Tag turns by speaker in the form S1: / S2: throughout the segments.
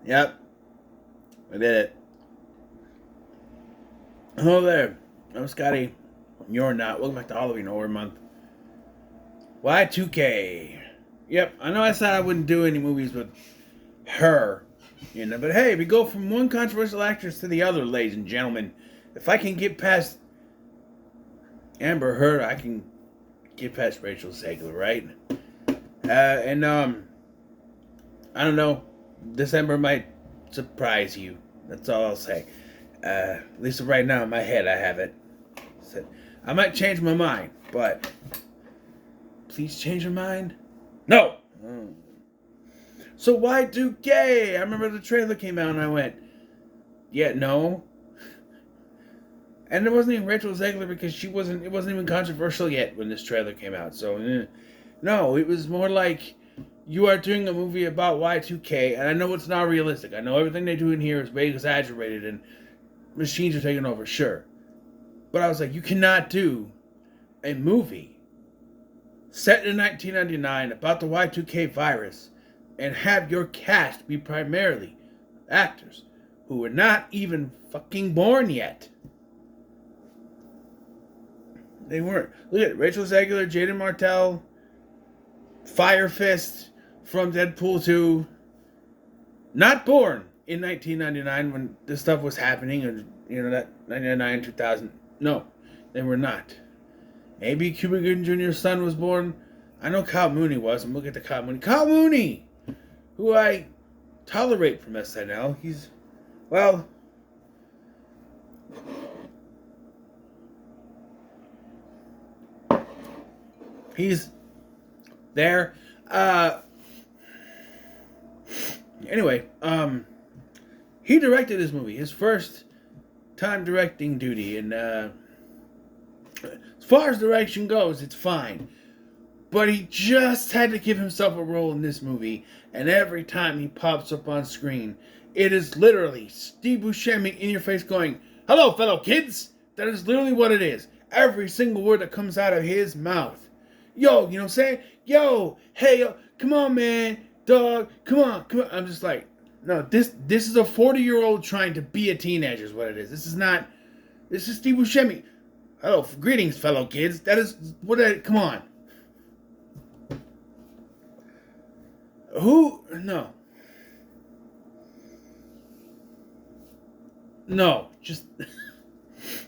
S1: Yep, I did it. Hello there. I'm Scotty. You're not. Welcome back to Halloween Horror Month. Y2K. Yep, I know I said I wouldn't do any movies with her, but hey, we go from one controversial actress to the other, ladies and gentlemen. If I can get past Amber Heard, I can get past Rachel Zegler, right? I don't know. December might surprise you. That's all I'll say. At least right now in my head, I have it. So, I might change my mind, but please change your mind. No. So Y2K. I remember the trailer came out and I went, yeah, no. And it wasn't even Rachel Zegler because she wasn't. It wasn't even controversial yet when this trailer came out. So, no, it was more like you are doing a movie about Y2K, and I know it's not realistic. I know everything they do in here is way exaggerated, and machines are taking over, sure. But I was like, you cannot do a movie set in 1999 about the Y2K virus and have your cast be primarily actors who were not even fucking born yet. They weren't. Look at it. Rachel Zegler, Jaden Martell, Fire Fist from Deadpool 2, not born in 1999 when this stuff was happening, or that 99, 2000. No, they were not. Maybe Cuba Gooding Jr.'s son was born. I know Kyle Mooney was. I'm looking at the Kyle Mooney. Kyle Mooney, who I tolerate from SNL. Well, he's there. Anyway, he directed this movie. His first time directing duty, and as far as direction goes, it's fine. But he just had to give himself a role in this movie, and every time he pops up on screen, it is literally Steve Buscemi in your face going, "Hello, fellow kids!" That is literally what it is. Every single word that comes out of his mouth. Yo, you know what I'm saying? Yo, hey, yo, come on, man, dog, come on. I'm just like, no, this is a 40-year-old trying to be a teenager is what it is. This is Steve Buscemi. Hello, greetings, fellow kids. That is come on. Who? No. No. Just.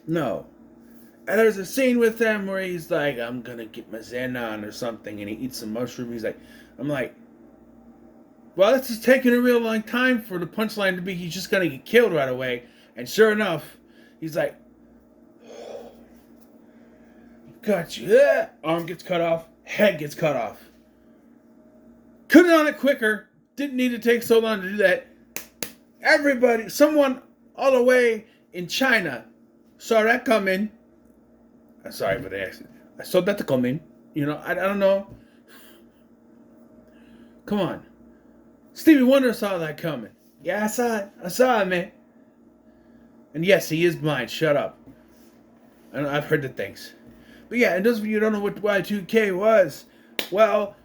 S1: No. And there's a scene with him where he's like, I'm gonna get my Zen on or something, and he eats some mushroom. I'm like, well, this is taking a real long time for the punchline to be he's just gonna get killed right away. And sure enough, he's like, got you. Arm gets cut off, head gets cut off. Could have done it quicker. Didn't need to take so long to do that. Someone all the way in China saw that coming. I'm sorry for the accent. I saw that coming. I don't know. Come on. Stevie Wonder saw that coming. Yeah, I saw it. Man. And yes, he is blind. Shut up. I've heard the things. But yeah, and those of you who don't know what Y2K was, well,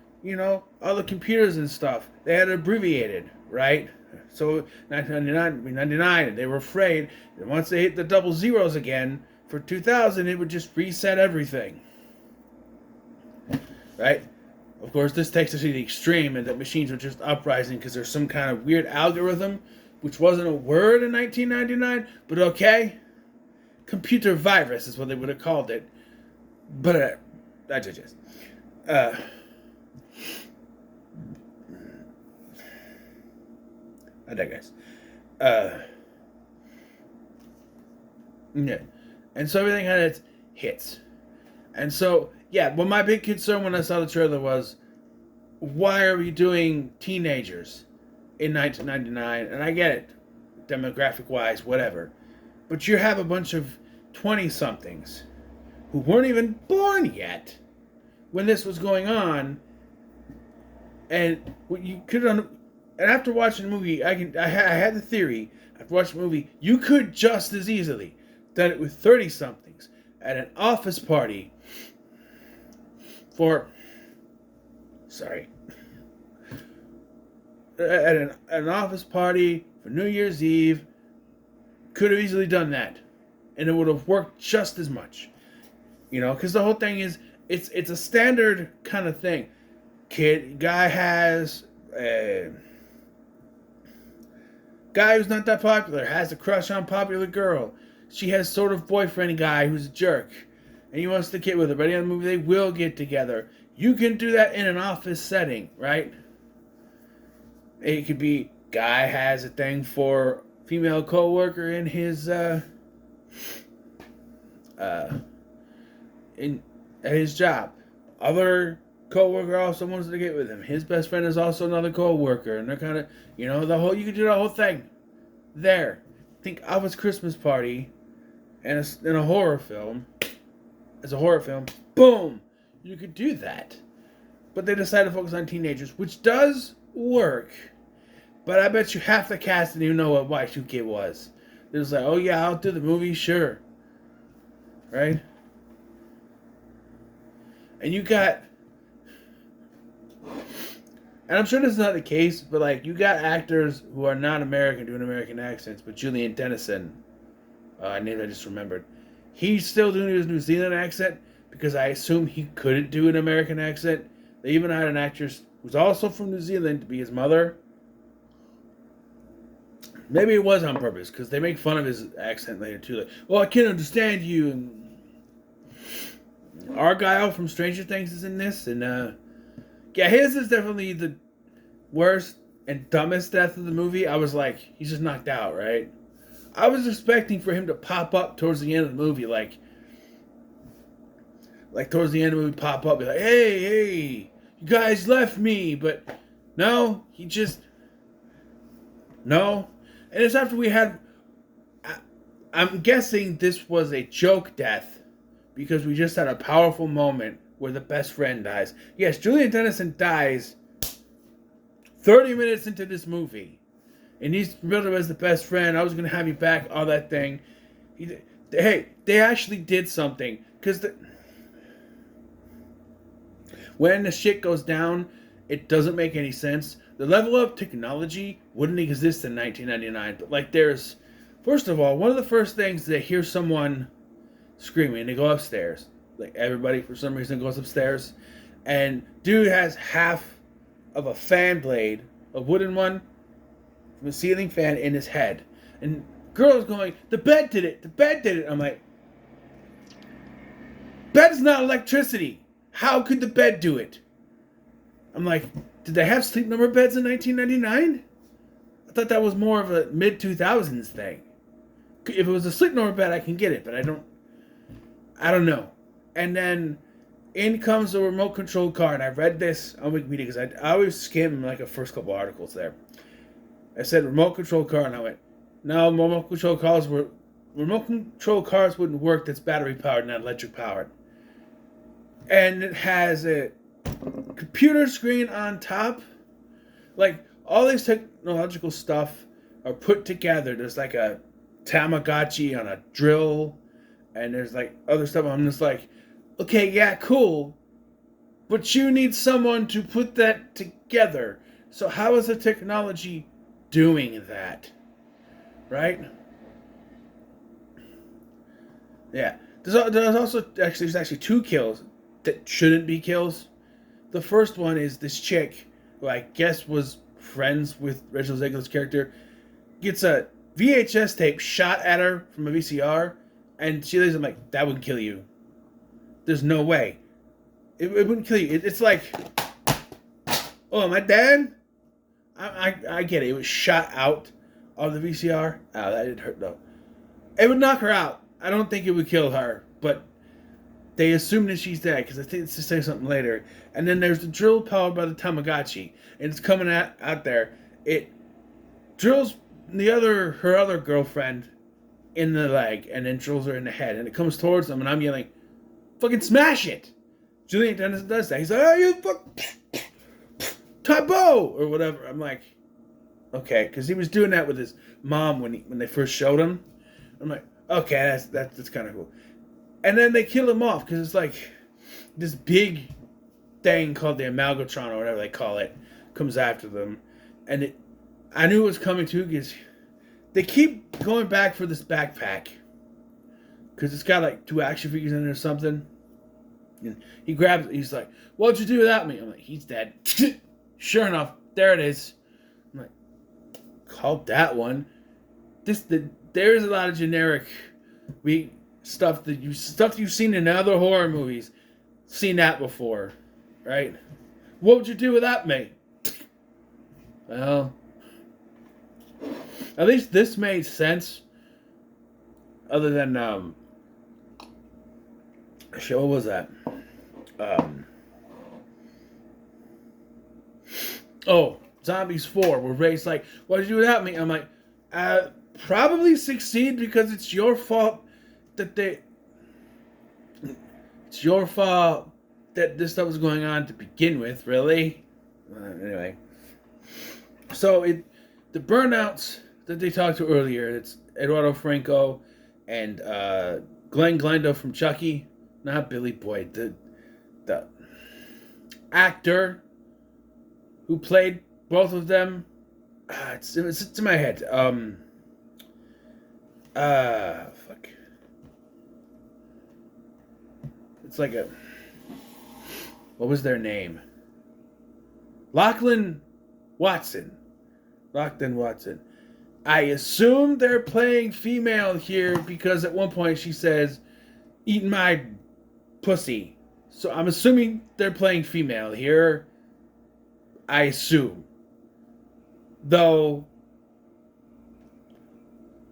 S1: all the computers and stuff, they had it abbreviated, right? So 1999, they were afraid that once they hit the double zeros again for 2000, it would just reset everything, right? Of course, this takes us to the extreme, and that machines are just uprising because there's some kind of weird algorithm, which wasn't a word in 1999, but okay. Computer virus is what they would have called it. But I just. I digress. Yeah. And so everything had its hits. And so, yeah, well, my big concern when I saw the trailer was, why are we doing teenagers in 1999? And I get it, demographic-wise, whatever. But you have a bunch of 20-somethings who weren't even born yet when this was going on. And what you could have done. And after watching the movie, I had the theory. After watching the movie, you could just as easily done it with 30-somethings at an office party for. Sorry. at an office party for New Year's Eve. Could have easily done that, and it would have worked just as much. Because the whole thing is it's a standard kind of thing. Guy has a guy who's not that popular, has a crush on popular girl. She has sort of boyfriend guy who's a jerk, and he wants to get with her. By the end of the movie, they will get together. You can do that in an office setting, right? It could be guy has a thing for female coworker in his in at his job. Other coworker also wants to get with him. His best friend is also another coworker, and they're kind of the whole. You could do the whole thing there. Think Elvis Christmas Party, and in a horror film. As a horror film, boom, you could do that. But they decided to focus on teenagers, which does work. But I bet you half the cast didn't even know what Y2K was. They're just like, oh yeah, I'll do the movie, sure. Right? And you got... And I'm sure this is not the case, but like, you got actors who are not American doing American accents, but Julian Dennison, a name I just remembered, he's still doing his New Zealand accent because I assume he couldn't do an American accent. They even had an actress who's also from New Zealand to be his mother. Maybe it was on purpose because they make fun of his accent later too. Like, well, I can't understand you. And Argyle from Stranger Things is in this, and yeah, his is definitely the worst and dumbest death of the movie. I was like, he's just knocked out, right? I was expecting for him to pop up towards the end of the movie, like towards the end of the movie, pop up, be like, hey, you guys left me, but no, no. And it's after we had, I'm guessing this was a joke death, because we just had a powerful moment where the best friend dies. Yes, Julian Dennison dies 30 minutes into this movie. And he's built up as the best friend. I was going to have you back, all that thing. Hey, they actually did something. Because when the shit goes down, it doesn't make any sense. The level of technology wouldn't exist in 1999. But like first of all, one of the first things they hear someone screaming, they go upstairs. Like everybody, for some reason, goes upstairs. And dude has half of a fan blade, a wooden one, from a ceiling fan in his head. And girl's going, the bed did it, the bed did it. I'm like, bed is not electricity. How could the bed do it? I'm like, did they have sleep number beds in 1999? I thought that was more of a mid-2000s thing. If it was a sleep number bed, I can get it, but I don't know. And then in comes the remote control car, and I read this on Wikipedia because I always skim like the first couple articles there. I said remote control car, and I went, no, remote control cars wouldn't work. That's battery powered, not electric powered. And it has a computer screen on top. Like all this technological stuff are put together. There's like a Tamagotchi on a drill, and there's like other stuff. I'm just like, okay, yeah, cool, but you need someone to put that together. So how is the technology doing that? Right? Yeah. There's actually two kills that shouldn't be kills. The first one is this chick, who I guess was friends with Rachel Zegler's character, gets a VHS tape shot at her from a VCR, and she lays, I'm like, that would kill you. There's no way. It wouldn't kill you. It's like, oh, am I dead? I get it. It was shot out of the VCR. Oh, that didn't hurt though. It would knock her out. I don't think it would kill her, but they assume that she's dead because I think it's to say something later. And then there's the drill powered by the Tamagotchi, and it's coming out there. It drills her other girlfriend in the leg, and then drills her in the head, and it comes towards them, and I'm yelling, fucking smash it! Julian Dennison does that. He's like, oh, you fuck, Tybo! Or whatever. I'm like, okay, because he was doing that with his mom when they first showed him. I'm like, okay, that's kind of cool. And then they kill him off, because it's like this big thing called the Amalgatron, or whatever they call it, comes after them. And I knew it was coming too because they keep going back for this backpack. Because it's got like 2 action figures in it or something. And he grabs it. He's like, "What'd you do without me?" I'm like, "He's dead." Sure enough, there it is. I'm like, called that one. There is a lot of generic stuff that you've seen in other horror movies. Seen that before, right? What would you do without me? Well, at least this made sense. Other than shit, what was that? Zombies 4, where Ray's like, "What did you do without me?" I'm like, probably succeed because it's your fault that it's your fault that this stuff was going on to begin with, really. Anyway. So the burnouts that they talked to earlier, it's Eduardo Franco and Glenn Glenda from Chucky, not Billy Boyd, the actor who played both of them. It's in my head. Fuck. It's like what was their name? Lachlan Watson. I assume they're playing female here because at one point she says, "Eat my pussy." So I'm assuming they're playing female here. I assume. Though,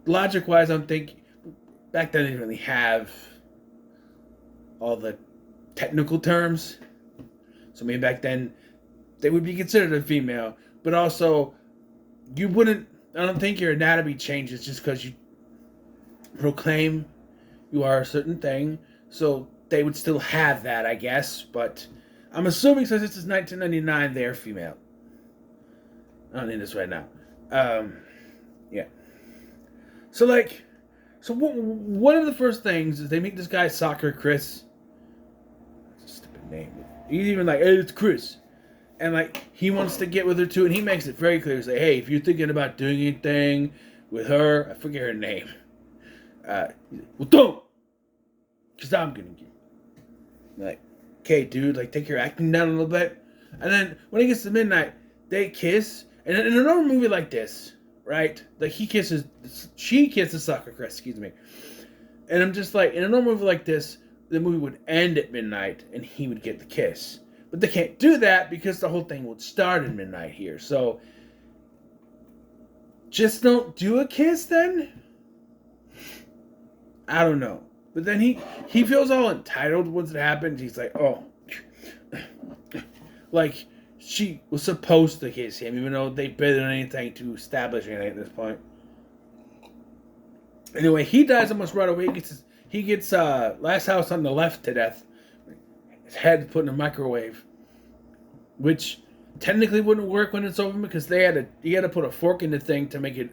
S1: logic-wise, I'm thinking, back then they didn't really have all the technical terms. So maybe back then they would be considered a female. But also, I don't think your anatomy changes just because you proclaim you are a certain thing. So they would still have that, I guess. But I'm assuming since this is 1999, they're female. I don't need this right now. Yeah. So one of the first things is they meet this guy, Soccer Chris. That's a stupid name. He's even like, "Hey, it's Chris." And like he wants to get with her too, and he makes it very clear. He's like, "Hey, if you're thinking about doing anything with her," I forget her name. Well, don't, because I'm gonna get. Like, okay, dude, like take your acting down a little bit. And then when it gets to midnight, they kiss. And in a normal movie like this, right? Like she kisses Soccer Chris, excuse me. And I'm just like, in a normal movie like this, the movie would end at midnight, and he would get the kiss. But they can't do that because the whole thing would start at midnight here. So, just don't do a kiss then? I don't know. But then he feels all entitled once it happens. He's like, "Oh." Like, she was supposed to kiss him, even though they barely did anything to establish anything at this point. Anyway, he dies almost right away. He gets Last House on the Left to death. His head put in a microwave, which technically wouldn't work when it's over because he had to put a fork in the thing to make it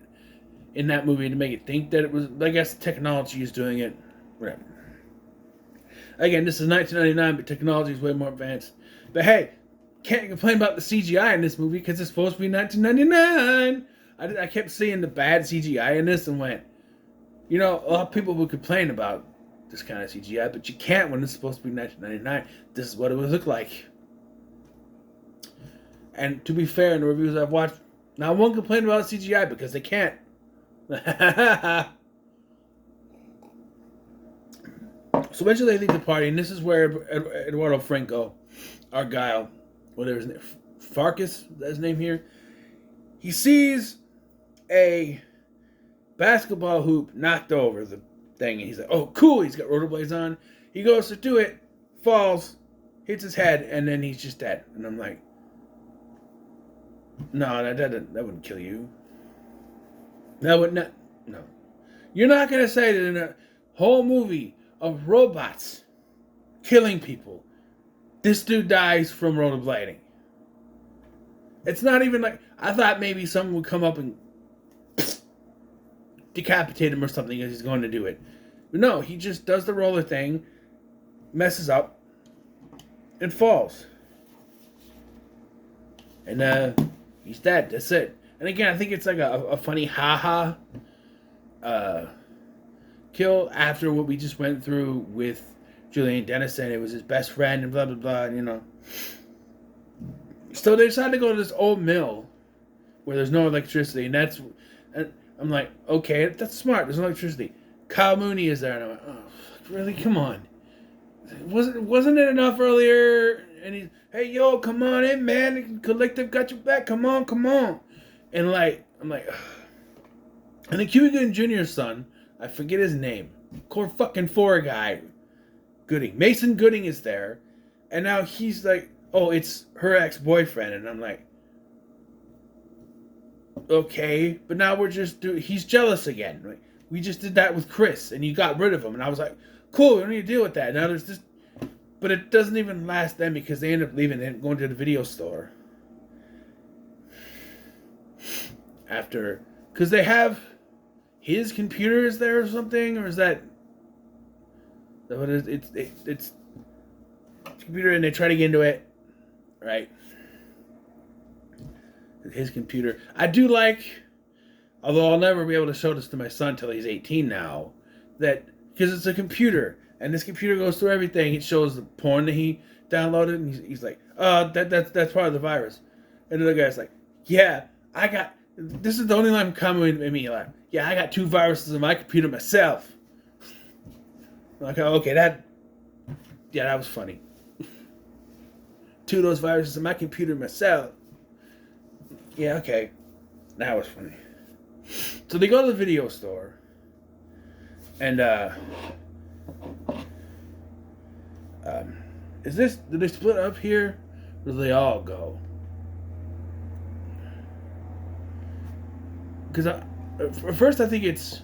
S1: in that movie to make it think that it was. I guess technology is doing it. Whatever. Again, this is 1999, but technology is way more advanced. But hey, can't complain about the CGI in this movie because it's supposed to be 1999. I kept seeing the bad CGI in this and went, a lot of people would complain about this kind of CGI, but you can't when it's supposed to be 1999. This is what it would look like. And to be fair, in the reviews I've watched, not one complained about CGI because they can't. So eventually they leave the party, and this is where Eduardo Franco, Argyle, whatever his name, Farkas, that's his name here, he sees a basketball hoop knocked over the thing, and he's like, "Oh, cool!" He's got rollerblades on. He goes to do it, falls, hits his head, and then he's just dead. And I'm like, no, that wouldn't kill you. That would not. No, you're not gonna say that in a whole movie of robots killing people, this dude dies from rollerblading. It's not even like, I thought maybe someone would come up and decapitate him or something as he's going to do it. But no, he just does the roller thing, messes up, and falls. And He's dead. That's it. And again, I think it's like a funny haha kill after what we just went through with Julian Dennison. It was his best friend and blah, blah, blah, and, you know. So they decided to go to this old mill where there's no electricity, and I'm like, okay, that's smart. There's no electricity. Kyle Mooney is there, and I'm like, oh, really? Come on. Wasn't it enough earlier? And he's, hey, yo, come on in, man. Collective got your back. Come on, come on. And like, I'm like, ugh. And the Cuba Gooding Jr.'s son, I forget his name, core fucking 4 guy, Gooding. Mason Gooding is there, and now he's like, oh, it's her ex-boyfriend, and I'm like, okay, but now he's jealous again. Like, we just did that with Chris, and you got rid of him, and I was like, cool, we don't need to deal with that. Now there's this, but it doesn't even last then because they end up leaving and going to the video store. After, because they have his computer is there or something, or is that what it is? It's computer, and they try to get into it, right? His computer. I do like, although I'll never be able to show this to my son till he's 18 now, that because it's a computer, and this computer goes through everything. It shows the porn that he downloaded, and he's like, that's part of the virus. And the other guy's like, yeah, this is the only line common in me. Like, yeah, I got 2 viruses on my computer myself. I'm like, oh, okay, that was funny. 2 of those viruses on my computer myself. Yeah, okay. That was funny. So they go to the video store. And, do they split up here? Or do they all go? Because at first I think it's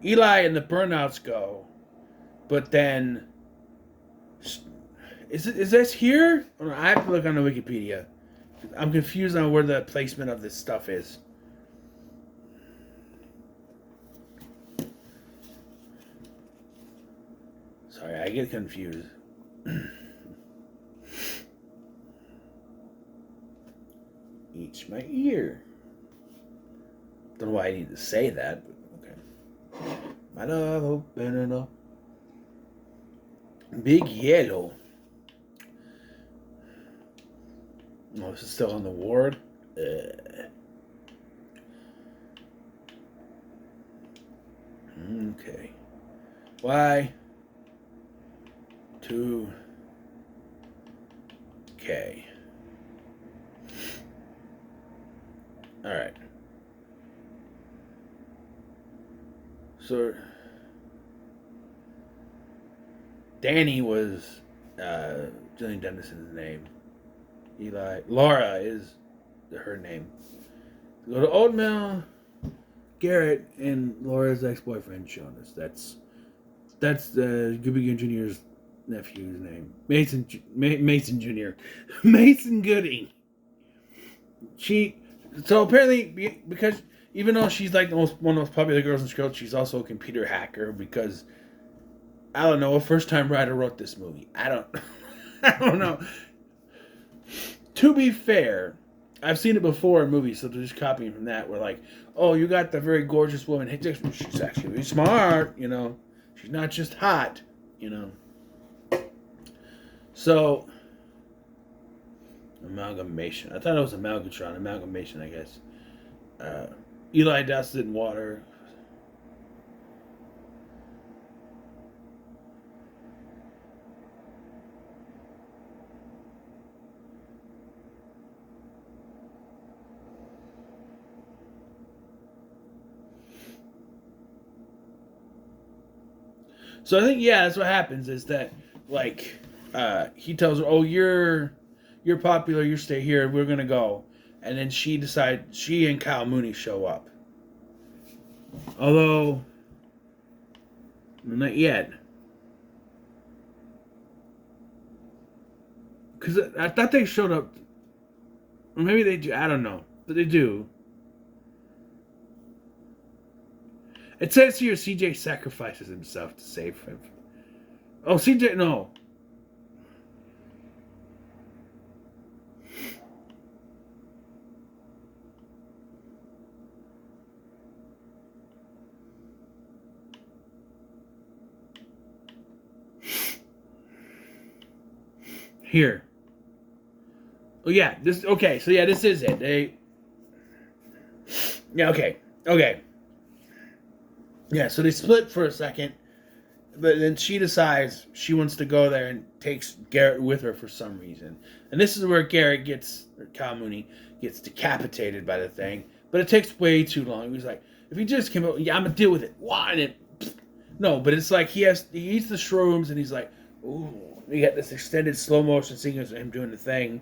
S1: Eli and the Burnouts go. But then, is this here? I have to look on the Wikipedia. I'm confused on where the placement of this stuff is. Sorry, I get confused. Each my ear. Don't know why I need to say that, but okay. My love open up. Big Yellow. Oh, this is still on the ward. Okay. Y2K. Alright. So Danny was Jillian Dennison's name. Laura is her name. Go to Old Mill. Garrett and Laura's ex-boyfriend shown us. That's Gooding Jr.'s nephew's name. Mason Jr. Mason Gooding. So apparently, because even though she's like one of the most popular girls in school, she's also a computer hacker because I don't know, a first-time writer wrote this movie. I don't know. To be fair, I've seen it before in movies, so they're just copying from that. Where like, oh, you got the very gorgeous woman. Hey, she's actually really smart, you know. She's not just hot, you know. So, amalgamation. I thought it was amalgamation, I guess. Eli doused it in water. So I think, yeah, that's what happens is that, like, he tells her, oh, you're popular, you stay here, we're going to go. And then she and Kyle Mooney show up. Although, not yet. Because I thought they showed up, or maybe they do, I don't know, but they do. It says here CJ sacrifices himself to save him. Oh, CJ, no. here. Oh yeah, this okay. So yeah, this is it. Okay. Yeah, so they split for a second, but then she decides she wants to go there and takes Garrett with her for some reason. And this is where Garrett gets, or Cal Mooney, gets decapitated by the thing. But it takes way too long. He's like, if he just came out, yeah, I'm gonna deal with it. Why? And it, no, but it's like he eats the shrooms and he's like, ooh, you got this extended slow motion sequence of him doing the thing.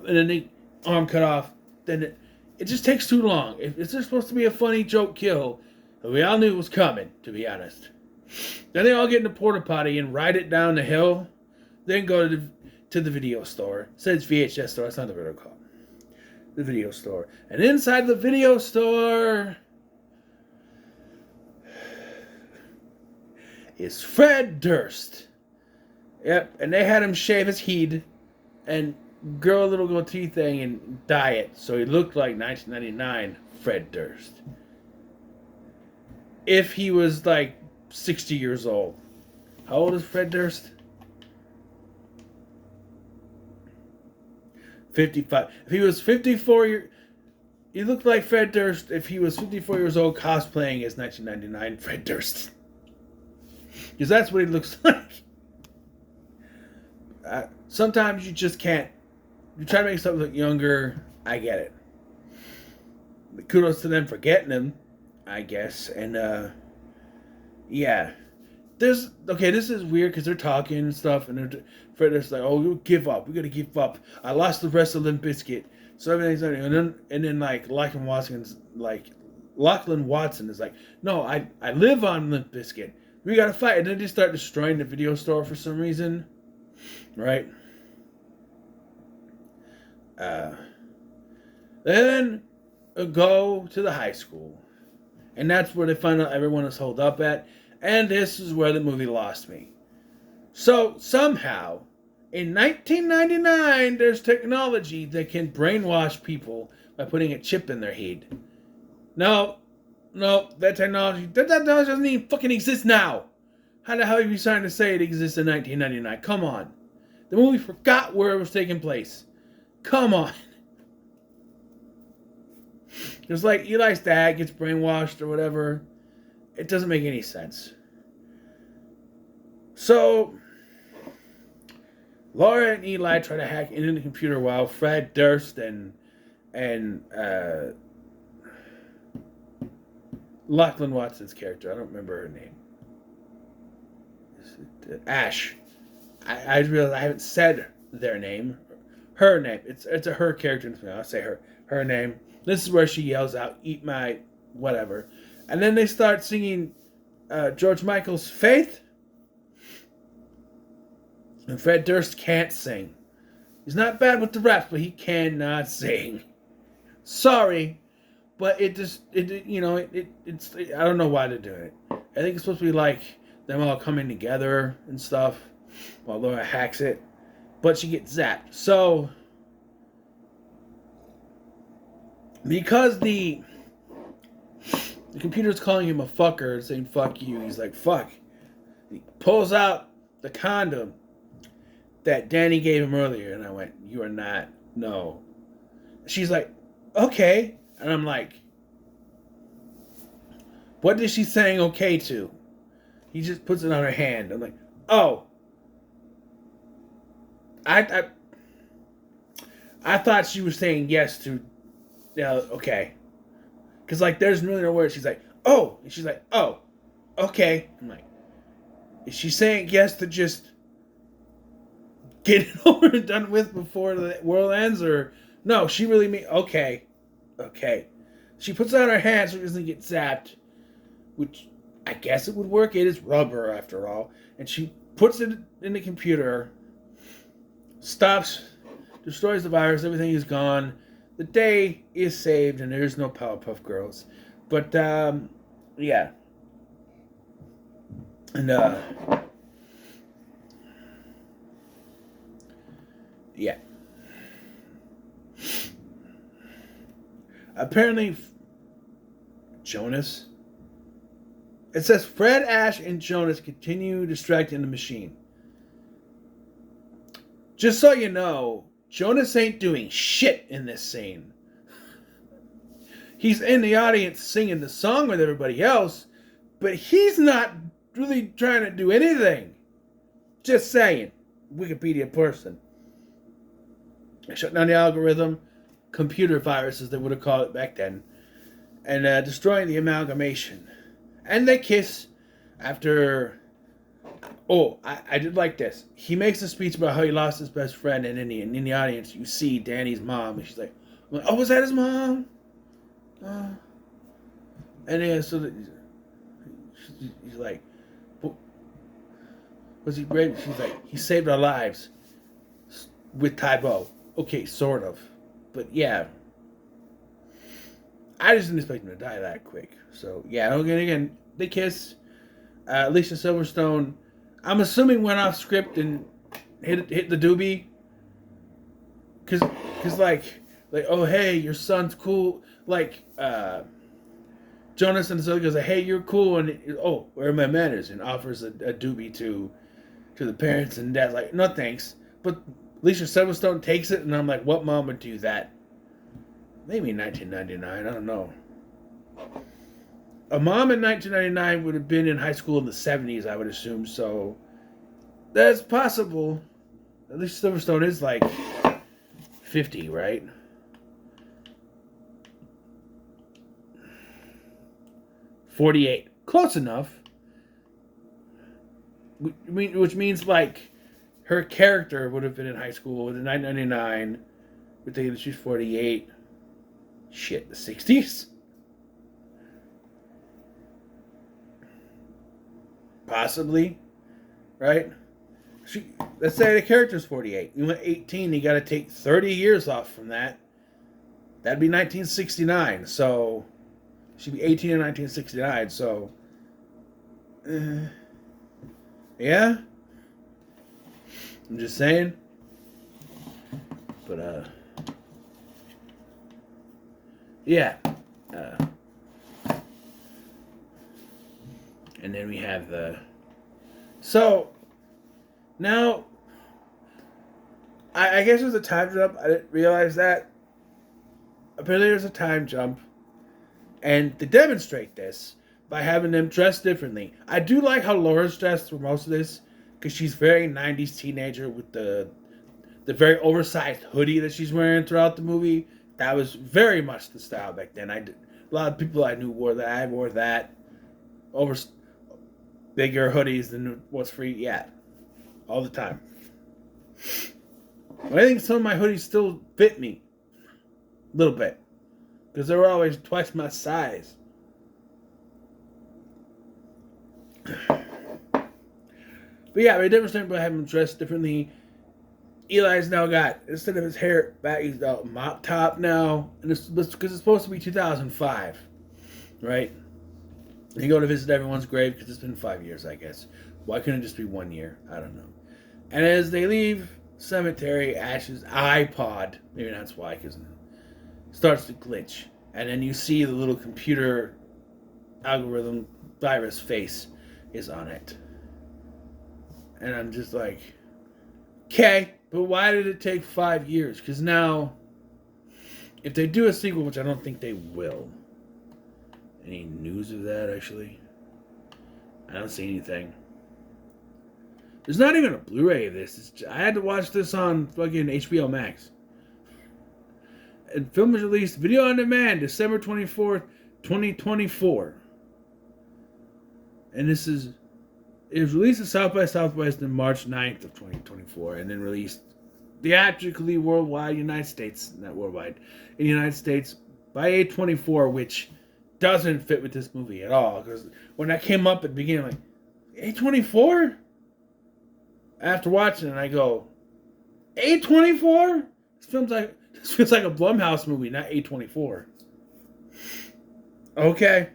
S1: And then the arm cut off. Then it just takes too long. If it's just supposed to be a funny joke kill, we all knew it was coming, to be honest. Then they all get in the porta potty and ride it down the hill. Then go to the video store. It says VHS store. That's not the video call. The video store. And inside the video store is Fred Durst. Yep, and they had him shave his head and grow a little goatee thing and dye it so he looked like 1999 Fred Durst. If he was like 60 years old. How old is Fred Durst? 55. If he was 54 years... He looked like Fred Durst if he was 54 years old cosplaying as 1999 Fred Durst. Because that's what he looks like. Sometimes you just can't. You try to make something look younger. I get it. But kudos to them for getting him, I guess. And, yeah. This is weird because they're talking and stuff. And Fred is like, oh, give up. We got to give up. I lost the rest of Limp Bizkit. So everything's and then like Lachlan Watson is like, no, I live on Limp Bizkit. We got to fight. And then they start destroying the video store for some reason. Right? Then go to the high school. And that's where they find out everyone is holed up at. And this is where the movie lost me. So, somehow, in 1999, there's technology that can brainwash people by putting a chip in their head. No, that technology doesn't even fucking exist now. How the hell are you trying to say it exists in 1999? Come on. The movie forgot where it was taking place. Come on. It's like Eli's dad gets brainwashed or whatever. It doesn't make any sense. So, Laura and Eli try to hack into the computer while Fred Durst and Lachlan Watson's character, I don't remember her name. Ash. I realize I haven't said their name. Her name. It's a her character. I'll say her name. This is where she yells out, "Eat my whatever," and then they start singing George Michael's "Faith." And Fred Durst can't sing. He's not bad with the raps, but he cannot sing. Sorry, but it's I don't know why they're doing it. I think it's supposed to be like them all coming together and stuff while Laura hacks it, but she gets zapped. So because the computer's calling him a fucker and saying fuck you, he's like fuck. He pulls out the condom that Danny gave him earlier, and I went, you are not, no. She's like, okay. And I'm like, what is she saying okay to? He just puts it on her hand. I'm like, oh. I thought she was saying yes to, okay. Because, like, there's really no word. She's like, oh. And she's like, oh, okay. I'm like, is she saying yes to just get it over and done with before the world ends? Or, no, she really mean, okay. She puts it on her hand so it doesn't get zapped, which I guess it would work. It is rubber, after all. And she puts it in the computer, stops, destroys the virus, everything is gone. The day is saved, and there's no Powerpuff Girls. But, yeah. And, yeah. Apparently, Jonas. It says Fred, Ash, and Jonas continue distracting the machine. Just so you know, Jonas ain't doing shit in this scene. He's in the audience singing the song with everybody else, but he's not really trying to do anything. Just saying. Wikipedia person. Shut down the algorithm, computer viruses they would have called it back then, and destroying the amalgamation. And they kiss after... Oh, I did like this. He makes a speech about how he lost his best friend, and in the audience you see Danny's mom, and she's like, oh, was that his mom? And then so he's like, was he brave? She's like, he saved our lives with Tybo. Okay, sort of, but yeah, I just didn't expect him to die that quick. So yeah, again, they kiss. Alicia Silverstone, I'm assuming, went off script and hit the doobie, cause like oh hey, your son's cool, like Jonas and the other goes like, hey, you're cool, and oh, where are my manners, and offers a doobie to the parents, and dad's like, no thanks, but Alicia Silverstone takes it, and I'm like, what mom would do that? Maybe in 1999, I don't know. A mom in 1999 would have been in high school in the 70s, I would assume, so that's possible. Alicia Silverstone is like 50, right? $48. Close enough. Which means, like, her character would have been in high school in 1999. We're thinking she's 48. Shit, the 60s? Possibly. Right? Let's say the character's 48. You went 18, you gotta take 30 years off from that. That'd be 1969, so... She'd be 18 in 1969, so... yeah? I'm just saying. But, yeah. And then we have the... So, now... I guess there's a time jump. I didn't realize that. Apparently there's a time jump. And they demonstrate this by having them dress differently. I do like how Laura's dressed for most of this, because she's very 90s teenager with the very oversized hoodie that she's wearing throughout the movie. That was very much the style back then. A lot of people I knew wore that. I wore that. Bigger hoodies than what's free. Yeah. All the time. I think some of my hoodies still fit me. A little bit. Because they were always twice my size. But yeah, they demonstrated by having him dressed differently. Eli's now got, instead of his hair back, he's got a mop top now. And it's because it's supposed to be 2005. Right? And you go to visit everyone's grave because it's been 5 years, I guess. Why couldn't it just be 1 year? I don't know. And as they leave cemetery, Ash's iPod, maybe that's why, because starts to glitch, and then you see the little computer algorithm virus face is on it, and I'm just like, okay, but why did it take 5 years? Because now, if they do a sequel, which I don't think they will, any news of that actually? I don't see anything. There's not even a Blu-ray of this. I had to watch this on fucking HBO Max. And film was released video on demand December 24th, 2024. And it was released at South by Southwest on March 9th of 2024, and then released theatrically worldwide, United States, not worldwide, in the United States by A24, which doesn't fit with this movie at all. Because when that came up at the beginning, I'm like, A24? After watching it, I go, A24? This feels like a Blumhouse movie, not A24. Okay.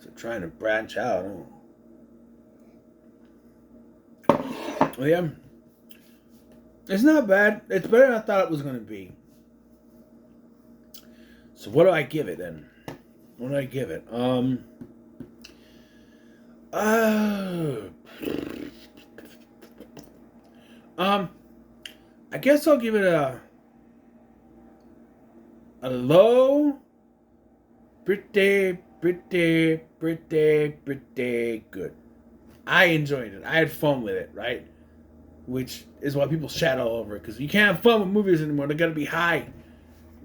S1: So trying to branch out. Well, yeah. It's not bad. It's better than I thought it was going to be. So what do I give it then? What do I give it? Um, I guess I'll give it a low, pretty good. I enjoyed it. I had fun with it, right? Which is why people shat all over it, because you can't have fun with movies anymore. They gotta be high.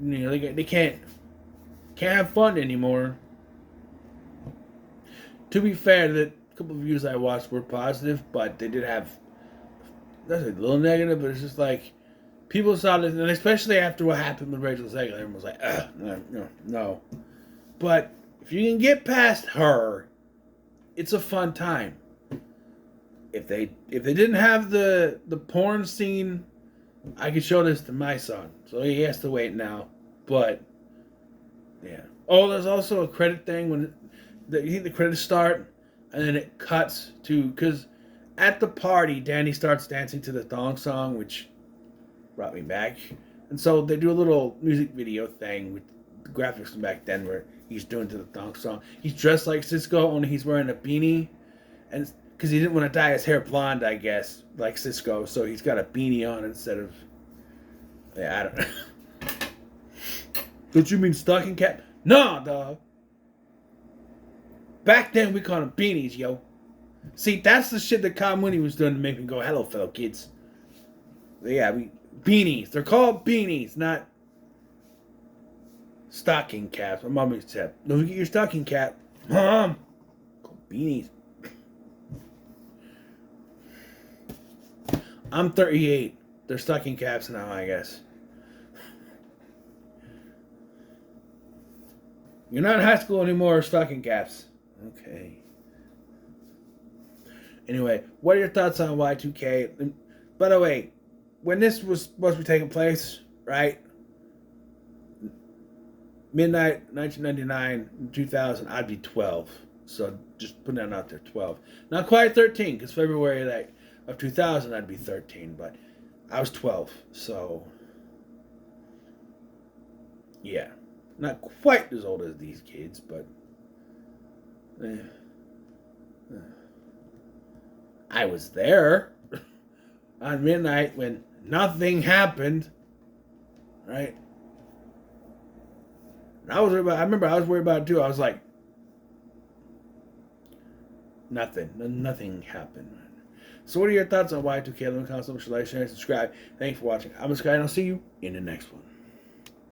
S1: You know, they can't have fun anymore. To be fair, the couple of reviews I watched were positive, but they did have that's a little negative. But it's just like people saw this, and especially after what happened with Rachel Zegler, everyone was like, no. But if you can get past her, it's a fun time. If they didn't have the porn scene, I could show this to my son, so he has to wait now. But yeah. Oh, there's also a credit thing when the credits start, and then it cuts to because at the party, Danny starts dancing to the thong song, which brought me back. And so they do a little music video thing with the graphics from back then where he's doing to the thong song. He's dressed like Cisco, only he's wearing a beanie, and because he didn't want to dye his hair blonde, I guess, like Cisco, so he's got a beanie on instead of. Yeah, I don't know. Don't you mean stocking cap? Nah, dog. Back then we called them beanies, yo. See, that's the shit that Kyle Mooney was doing to make me go, hello, fellow kids. Yeah, beanies. They're called beanies, not stocking caps. My mom used to say, no, you get your stocking cap. Mom! Called beanies. I'm 38. They're stocking caps now, I guess. You're not in high school anymore, stocking caps. Okay. Anyway, what are your thoughts on Y2K? And by the way, when this was supposed to be taking place, right? Midnight, 1999, 2000, I'd be 12. So just putting that out there, 12. Not quite 13, because February of 2000, I'd be 13. But I was 12, so yeah. Not quite as old as these kids, but I was there on midnight when nothing happened, right? And I remember I was worried about it too. I was like, nothing happened. So what are your thoughts on Y2K? Let me comment, share, and subscribe. Thanks for watching. I'm Sky, and I'll see you in the next one.